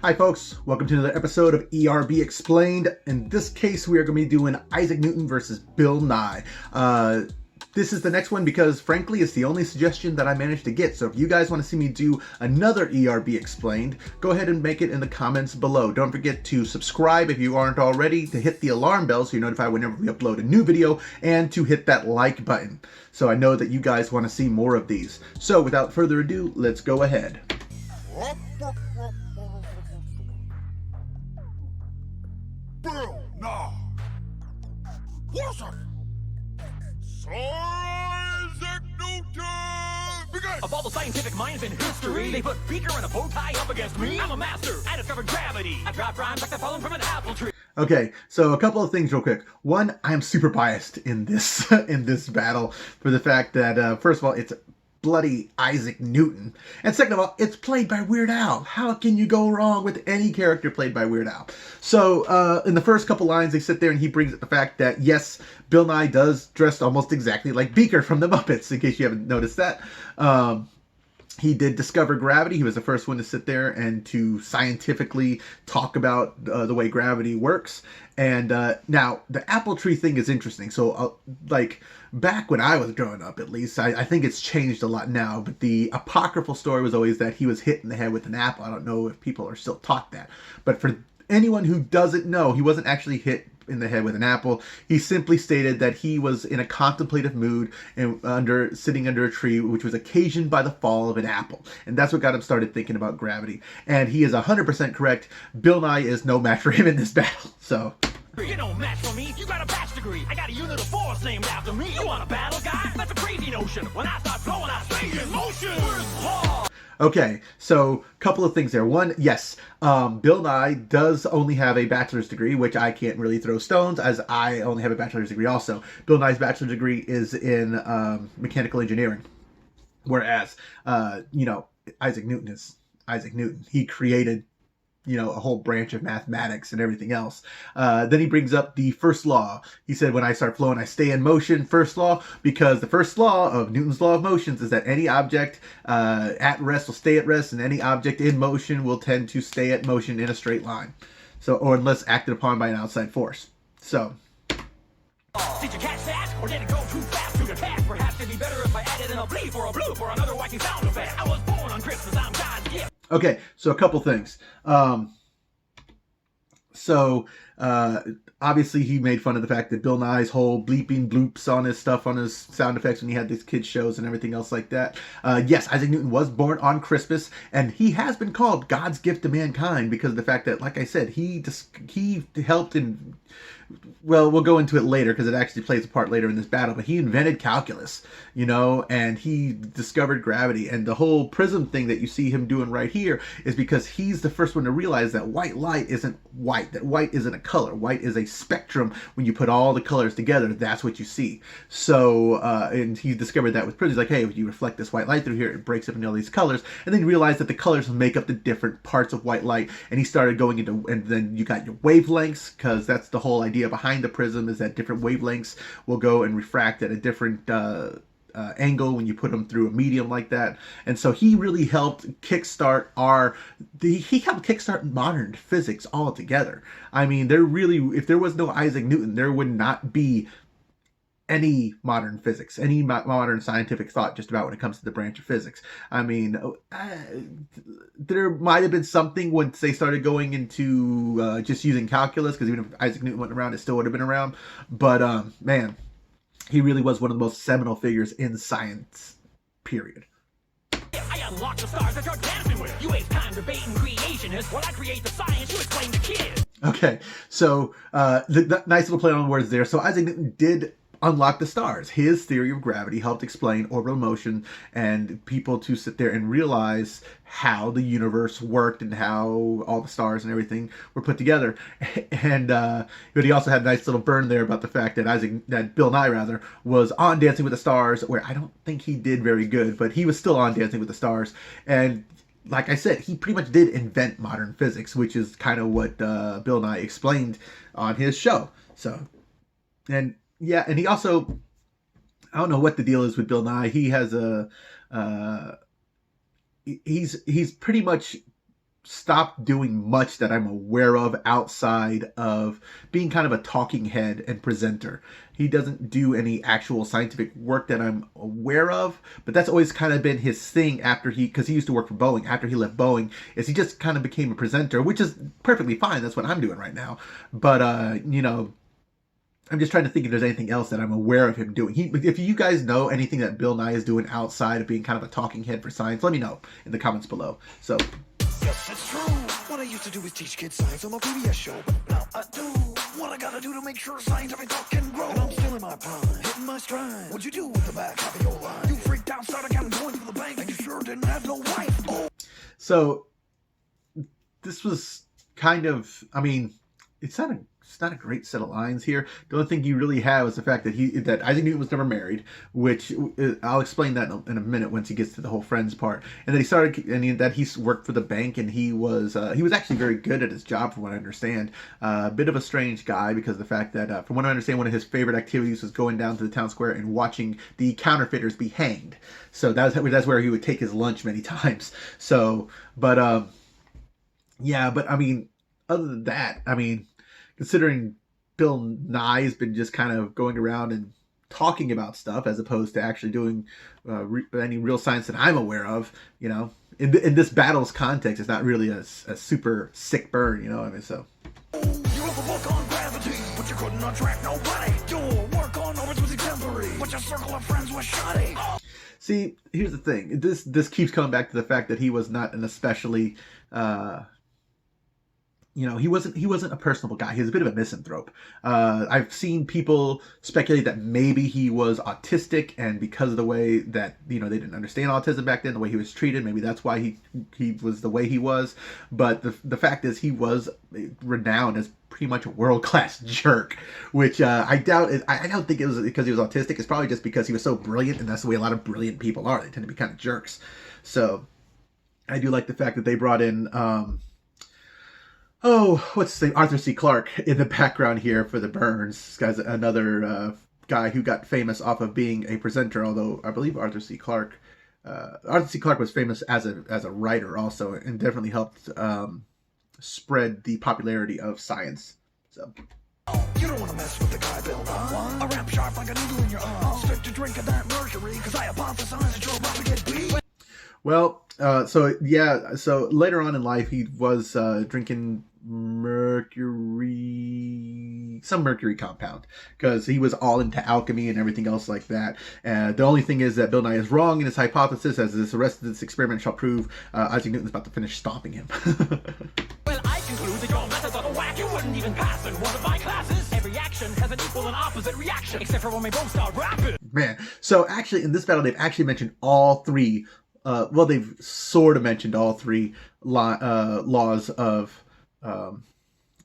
Hi folks, welcome to another episode of ERB Explained. In this case, we are going to be doing Isaac Newton versus Bill Nye. This is the next one because, frankly, it's the only suggestion that I managed to get. So if you guys want to see me do another ERB Explained, go ahead and make it in the comments below. Don't forget to subscribe if you aren't already, to hit the alarm bell so you're notified whenever we upload a new video, and to hit that like button. So I know that you guys want to see more of these. So without further ado, let's go ahead. Bill Nye. What's up? Sir Isaac Newton! Begin! Of all the scientific minds in history, they put Beaker and a bow tie up against me. I'm a master. I discovered gravity. I dropped rhymes like they're falling from an apple tree. Okay, so a couple of things real quick. One, I am super biased in this in this battle for the fact that first of all, it's bloody Isaac Newton, and second of all, it's played by Weird Al. How can you go wrong with any character played by Weird Al? So in the first couple lines, they sit there and he brings up the fact that yes, Bill Nye does dress almost exactly like Beaker from the Muppets, in case you haven't noticed that. He did discover gravity. He was the first one to sit there and to scientifically talk about the way gravity works. And now the apple tree thing is interesting. So like back when I was growing up, at least, I think it's changed a lot now. But the apocryphal story was always that he was hit in the head with an apple. I don't know if people are still taught that. But for anyone who doesn't know, he wasn't actually hit in the head with an apple. He simply stated that he was in a contemplative mood and sitting under a tree, which was occasioned by the fall of an apple. And that's what got him started thinking about gravity. And he is 100% correct. Bill Nye is no match for him in this battle. So You don't match for me. You got a bachelor's degree. I got a unit of force named after me. You want a battle, guy? That's a crazy notion. When I start flowing, I stay in motion. okay, so a couple of things there. One, yes, Bill Nye does only have a bachelor's degree, which I can't really throw stones, as I only have a bachelor's degree also. Bill Nye's bachelor's degree is in mechanical engineering, whereas, Isaac Newton is Isaac Newton. He created a whole branch of mathematics and everything else. Then he brings up the first law. He said, when I start flowing, I stay in motion. First law, because the first law of Newton's law of motions is that any object at rest will stay at rest, and any object in motion will tend to stay at motion in a straight line. So, or unless acted upon by an outside force. So. Did you catch that? Or did it go too fast to the task? Perhaps it'd be better if I added in a bleep or a bloop or another wacky sound effect. I was born on Christmas. I'm God's gift. Okay, so a couple things. Obviously he made fun of the fact that Bill Nye's whole bleeping bloops on his stuff, on his sound effects when he had these kids shows and everything else like that. Yes, Isaac Newton was born on Christmas, and he has been called God's gift to mankind because of the fact that, like I said, he helped in... Well, we'll go into it later because it actually plays a part later in this battle, but he invented calculus, and he discovered gravity. And the whole prism thing that you see him doing right here is because he's the first one to realize that white light isn't white, that white isn't a color. White is a spectrum. When you put all the colors together, that's what you see. So, and he discovered that with prisms. He's like, hey, if you reflect this white light through here, it breaks up into all these colors. And then he realized that the colors make up the different parts of white light. And he started going into, and then you got your wavelengths, because that's the whole idea behind the prism, is that different wavelengths will go and refract at a different angle when you put them through a medium like that. And so he really helped kickstart he helped kickstart modern physics altogether. I mean, if there was no Isaac Newton, there would not be any modern physics, any modern scientific thought just about when it comes to the branch of physics. I mean, there might have been something once they started going into just using calculus, because even if Isaac Newton wasn't around, it still would have been around. But man, he really was one of the most seminal figures in science, period. I unlock the stars that you're dancing with. You waste time debating creationists while I create the science you explain to kids. Okay, so the nice little play on words there. So Isaac Newton did unlock the stars. His theory of gravity helped explain orbital motion and people to sit there and realize how the universe worked and how all the stars and everything were put together. And but he also had a nice little burn there about the fact that Bill Nye was on Dancing with the Stars, where I don't think he did very good, but he was still on Dancing with the Stars. And like I said, he pretty much did invent modern physics, which is kind of what Bill Nye explained on his show. So, and yeah, and he also, I don't know what the deal is with Bill Nye. He has he's pretty much stopped doing much that I'm aware of outside of being kind of a talking head and presenter. He doesn't do any actual scientific work that I'm aware of, but that's always kind of been his thing after because he used to work for Boeing. After he left Boeing, is he just kind of became a presenter, which is perfectly fine. That's what I'm doing right now. But, you know, I'm just trying to think if there's anything else that I'm aware of him doing. If you guys know anything that Bill Nye is doing outside of being kind of a talking head for science, let me know in the comments below. So, Yes, it's true. What I used to do is teach kids science on my PBS show, but now I do what I gotta do to make sure scientific thought can grow. And I'm still in my prime, hitting my stride. What'd you do with the back half of your line? You freaked out, started counting, going to the bank, and you sure didn't have no wife. Oh. So this was kind of, I mean, it's not a great set of lines here. The only thing you really have is the fact that Isaac Newton was never married, which I'll explain that in a minute once he gets to the whole friends part. And that he worked for the bank, and he was actually very good at his job, from what I understand. A bit of a strange guy, because of the fact that from what I understand, one of his favorite activities was going down to the town square and watching the counterfeiters be hanged. So that's where he would take his lunch many times. So, but yeah, but I mean, other than that, I mean, considering Bill Nye has been just kind of going around and talking about stuff as opposed to actually doing any real science that I'm aware of, you know, in this battle's context, it's not really a super sick burn, you know what I mean? So. You wrote a book on gravity, but you couldn't attract nobody. Your work on orbits was exemplary, but your circle of friends was shoddy. See, here's the thing. This keeps coming back to the fact that he was not an especially you know, he wasn't a personable guy. He was a bit of a misanthrope. I've seen people speculate that maybe he was autistic, and because of the way that, you know, they didn't understand autism back then, the way he was treated, maybe that's why he was the way he was. But the fact is, he was renowned as pretty much a world-class jerk, which I doubt. I don't think it was because he was autistic. It's probably just because he was so brilliant, and that's the way a lot of brilliant people are. They tend to be kind of jerks. So I do like the fact that they brought in what's his name? Arthur C. Clarke in the background here for the Burns. This guy's another guy who got famous off of being a presenter, although I believe Arthur C. Clarke was famous as a writer also, and definitely helped spread the popularity of science. So. You don't want to mess with the guy, Bill Nye. A rap sharp like a needle in your arm. Stick to drinking that mercury, because I hypothesize that you're about to get beat. Well, so later on in life, he was drinking some mercury compound, because he was all into alchemy and everything else like that. The only thing is that Bill Nye is wrong in his hypothesis, as the rest of this experiment shall prove. Isaac Newton's about to finish stomping him. Well, I conclude that your methods are the whack. You wouldn't even pass in one of my classes. Every action has an equal and opposite reaction, except for when we both start rapping. Man, so actually in this battle, they've actually mentioned all three. Well, they've sort of mentioned all three laws of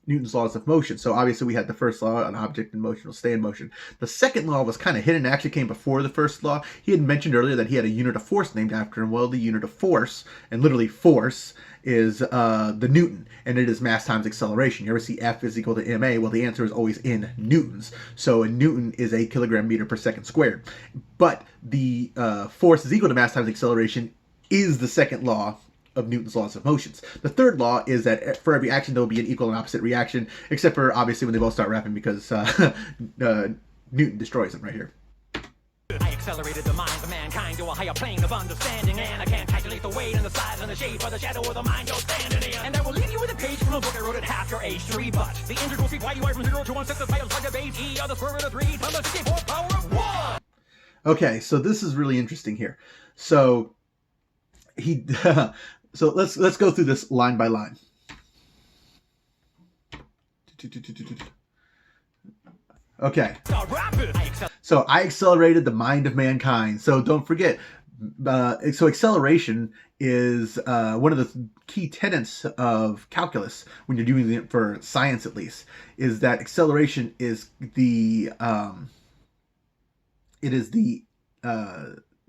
Newton's laws of motion. So obviously we had the first law: an object in motion will stay in motion. The second law was kind of hidden. It actually came before the first law. He had mentioned earlier that he had a unit of force named after him. Well, the unit of force, and literally force, is the Newton, and it is mass times acceleration. You ever see F is equal to ma? Well, the answer is always in newtons. So a Newton is a kilogram meter per second squared. But the force is equal to mass times acceleration is the second law of Newton's laws of motions. The third law is that for every action there will be an equal and opposite reaction, except for obviously when they both start rapping, because Newton destroys them right here. I accelerated the minds of mankind to a higher plane of understanding, and I can't calculate the weight and the size and the shape of the shadow of the mind you're standing in. And I will leave you with a page from a book I wrote at half your age 3, but the integral speed y from 0 to 1 6 of pi by the base e of the square root of 3 times the 64 power of 1. Okay, so this is really interesting here. So so let's go through this line by line. Okay. So I accelerated the mind of mankind. So don't forget. So acceleration is one of the key tenets of calculus when you're doing it for science, at least, is that acceleration is the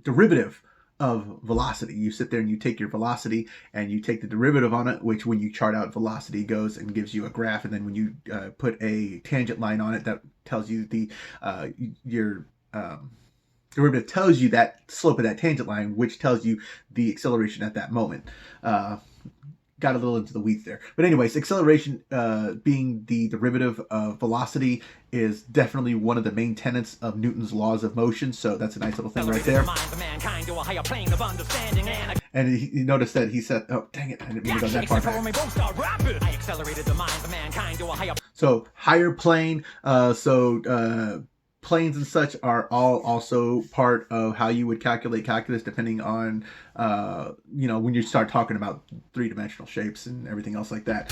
derivative of velocity. You sit there and you take your velocity and you take the derivative on it, which when you chart out velocity goes and gives you a graph, and then when you put a tangent line on it, that tells you your derivative tells you that slope of that tangent line, which tells you the acceleration at that moment. got a little into the weeds there. But anyways, acceleration being the derivative of velocity is definitely one of the main tenets of Newton's laws of motion. So that's a nice little thing right there. And you notice that he said, oh, dang it, I didn't mean to go that far back. So higher plane, planes and such are all also part of how you would calculate calculus, depending on, when you start talking about three-dimensional shapes and everything else like that.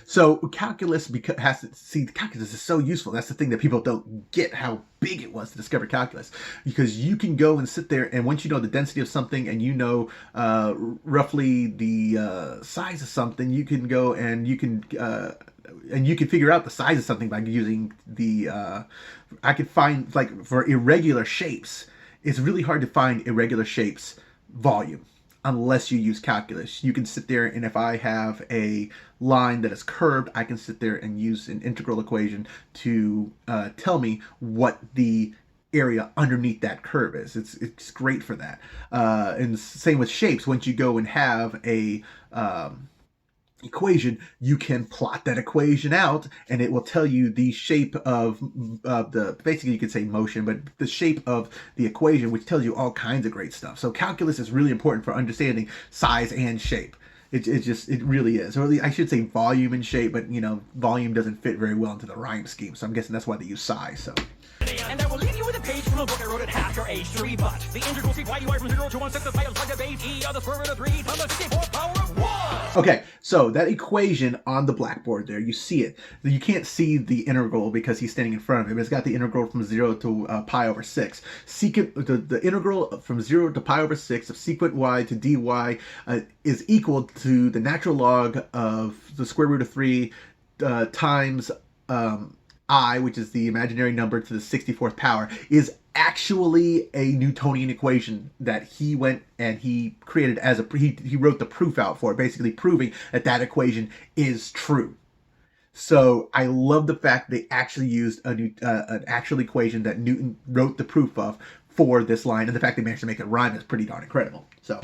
So calculus calculus is so useful. That's the thing that people don't get, how big it was to discover calculus, because you can go and sit there, and once you know the density of something and you know roughly the size of something, you can go and you can figure out the size of something by using the I could find, like, for irregular shapes, it's really hard to find irregular shapes volume unless you use calculus. You can sit there, and if I have a line that is curved, I can sit there and use an integral equation to tell me what the area underneath that curve is. It's great for that. And same with shapes. Once you go and have a equation, you can plot that equation out, and it will tell you the shape of basically you could say motion, but the shape of the equation, which tells you all kinds of great stuff. So calculus is really important for understanding size and shape. It really is. Or at least I should say volume and shape, but volume doesn't fit very well into the rhyme scheme, so I'm guessing that's why they use size. So. And I will leave you with a page from a book I wrote at half your age 3, but the integral C y from 0 to 1 6 the pi of the base e of the square root of 3 times the 64 power of 1. Okay, so that equation on the blackboard there, you see it. You can't see the integral because he's standing in front of him. It's got the integral from 0 to pi over 6. The integral from 0 to pi over 6 of secant y to dy is equal to the natural log of the square root of 3 times I, which is the imaginary number to the 64th power, is actually a Newtonian equation that he went and he created as he wrote the proof out for it, basically proving that equation is true. So I love the fact they actually used an actual equation that Newton wrote the proof of for this line, and the fact they managed to make it rhyme is pretty darn incredible. So.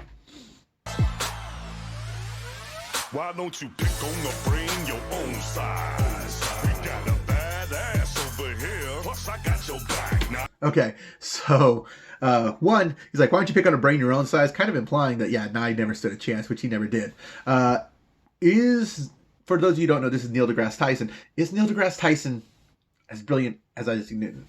Why don't you pick on the brain your own size? We got a badass over here. Plus I got your back now. Okay, so one, he's like, why don't you pick on a brain your own size? Kind of implying that, yeah, Nye never stood a chance, which he never did. For those of you who don't know, this is Neil deGrasse Tyson. Is Neil deGrasse Tyson as brilliant as Isaac Newton?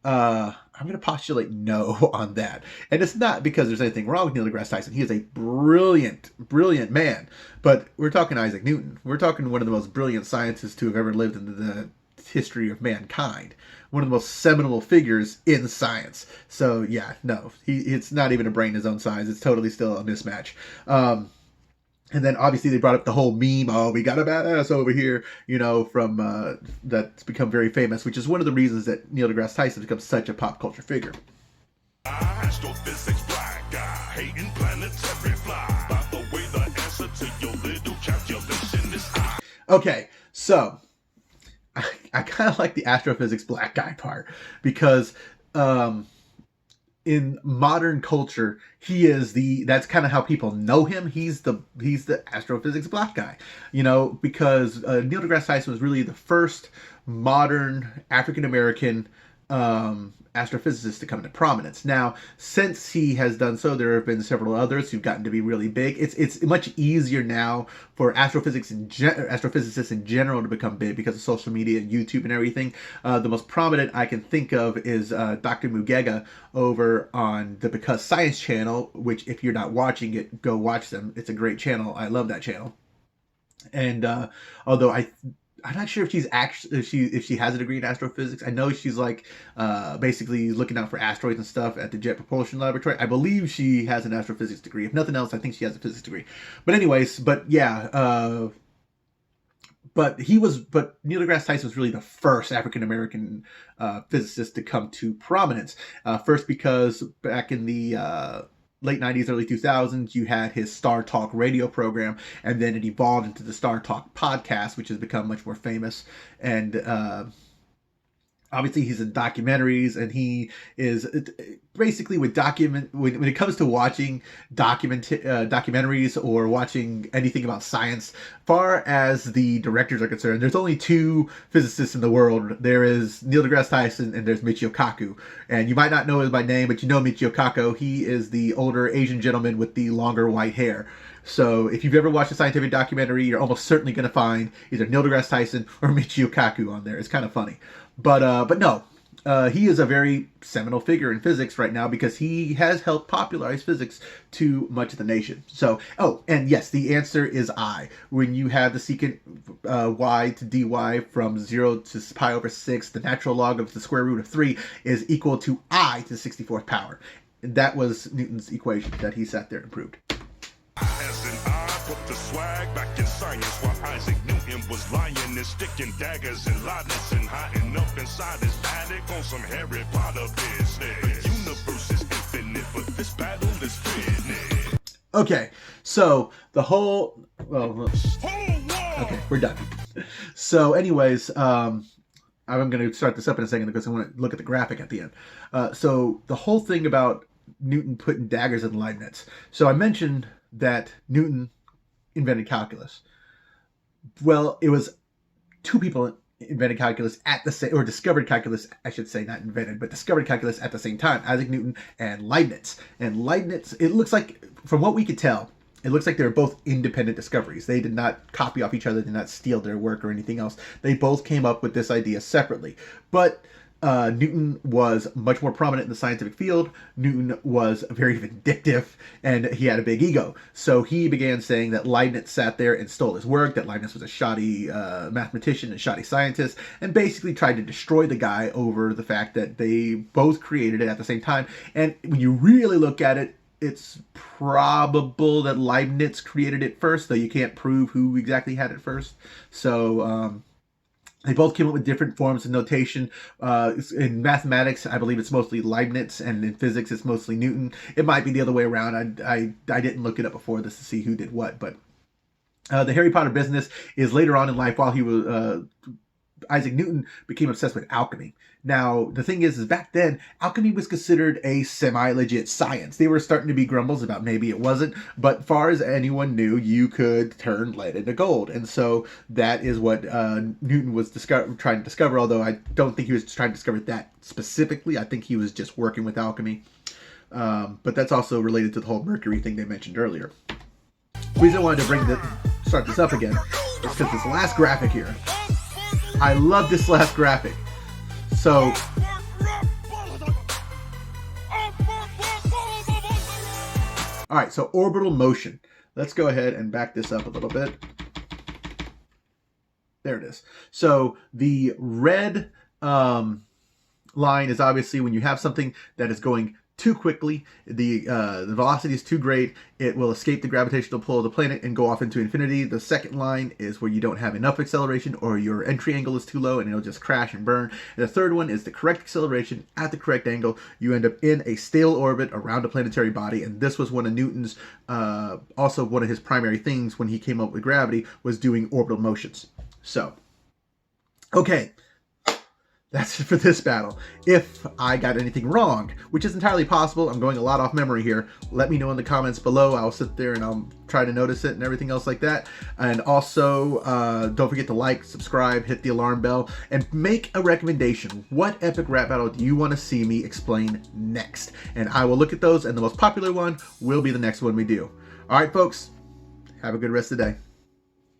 I'm going to postulate no on that. And it's not because there's anything wrong with Neil deGrasse Tyson. He is a brilliant, brilliant man. But we're talking Isaac Newton. We're talking one of the most brilliant scientists to have ever lived in the history of mankind. One of the most seminal figures in science. So yeah, no, it's not even a brain his own size. It's totally still a mismatch. And then obviously they brought up the whole meme, oh, we got a badass over here, from that's become very famous, which is one of the reasons that Neil deGrasse Tyson has become such a pop culture figure. Astrophysics black guy, hating planets every fly. By the way, the answer to your little calculation is I. Okay, so I kind of like the astrophysics black guy part because in modern culture, that's kind of how people know him. He's the astrophysics black guy, because Neil deGrasse Tyson was really the first modern African-American astrophysicist to come into prominence. Now, since he has done so, there have been several others who've gotten to be really big. It's much easier now for astrophysicists in general to become big because of social media and YouTube and everything. The most prominent I can think of is Dr. Mugega over on the Because Science channel, which if you're not watching it, go watch them. It's a great channel. I love that channel. And although I'm not sure if she's actually if she has a degree in astrophysics. I know she's like basically looking out for asteroids and stuff at the Jet Propulsion Laboratory. I believe she has an astrophysics degree. If nothing else, I think she has a physics degree. But anyways, yeah. But Neil deGrasse Tyson was really the first African American physicist to come to prominence. First because back in the late 90s, early 2000s, you had his Star Talk radio program, and then it evolved into the Star Talk podcast, which has become much more famous. And Obviously, he's in documentaries, and he is basically when it comes to watching documentaries or watching anything about science. Far as the directors are concerned, there's only two physicists in the world. There is Neil deGrasse Tyson, and there's Michio Kaku. And you might not know him by name, but you know Michio Kaku. He is the older Asian gentleman with the longer white hair. So if you've ever watched a scientific documentary, you're almost certainly going to find either Neil deGrasse Tyson or Michio Kaku on there. It's kind of funny. But no, he is a very seminal figure in physics right now because he has helped popularize physics to much of the nation. So, oh, and yes, the answer is I. When you have the secant y to dy from 0 to pi over 6, the natural log of the square root of 3 is equal to I to the 64th power. And that was Newton's equation that he sat there and proved. As an I put the swag back in science while Isaac Newton was lying and sticking daggers and Leibniz and hiding up inside his attic on some Harry Potter business. The universe is infinite, but this battle is finished. Okay, so the whole... Well, okay, we're done. So anyways, I'm going to start this up in a second because I want to look at the graphic at the end. So the whole thing about Newton putting daggers in Leibniz. So I mentioned that Newton invented calculus. Well, it was two people invented calculus at the same, or discovered calculus, I should say, not invented, but discovered calculus at the same time, Isaac Newton and Leibniz. And Leibniz, it looks like, from what we could tell, it looks like they were both independent discoveries. They did not copy off each other, did not steal their work or anything else. They both came up with this idea separately. But Newton was much more prominent in the scientific field. Newton was very vindictive, and he had a big ego. So he began saying that Leibniz sat there and stole his work, that Leibniz was a shoddy mathematician and shoddy scientist, and basically tried to destroy the guy over the fact that they both created it at the same time. And when you really look at it, it's probable that Leibniz created it first, though you can't prove who exactly had it first. So, they both came up with different forms of notation. In mathematics, I believe it's mostly Leibniz, and in physics, it's mostly Newton. It might be the other way around. I didn't look it up before this to see who did what, but the Harry Potter business is later on in life while he was... Isaac Newton became obsessed with alchemy. Now, the thing is back then, alchemy was considered a semi-legit science. There were starting to be grumbles about maybe it wasn't, but far as anyone knew, you could turn lead into gold. And so that is what Newton was trying to discover, although I don't think he was trying to discover that specifically. I think he was just working with alchemy. But that's also related to the whole mercury thing they mentioned earlier. The reason I wanted to start this up again is because this last graphic here, I love this last graphic. So, all right, so orbital motion. Let's go ahead and back this up a little bit. There it is. So the red line is obviously when you have something that is going too quickly, the velocity is too great, it will escape the gravitational pull of the planet and go off into infinity. The second line is where you don't have enough acceleration or your entry angle is too low and it'll just crash and burn. And the third one is the correct acceleration at the correct angle. You end up in a stable orbit around a planetary body, and this was one of Newton's, also one of his primary things when he came up with gravity, was doing orbital motions. So, okay. That's it for this battle. If I got anything wrong, which is entirely possible, I'm going a lot off memory here, let me know in the comments below. I'll sit there and I'll try to notice it and everything else like that. And also, don't forget to like, subscribe, hit the alarm bell, and make a recommendation. What epic rap battle do you want to see me explain next? And I will look at those, and the most popular one will be the next one we do. All right, folks, have a good rest of the day.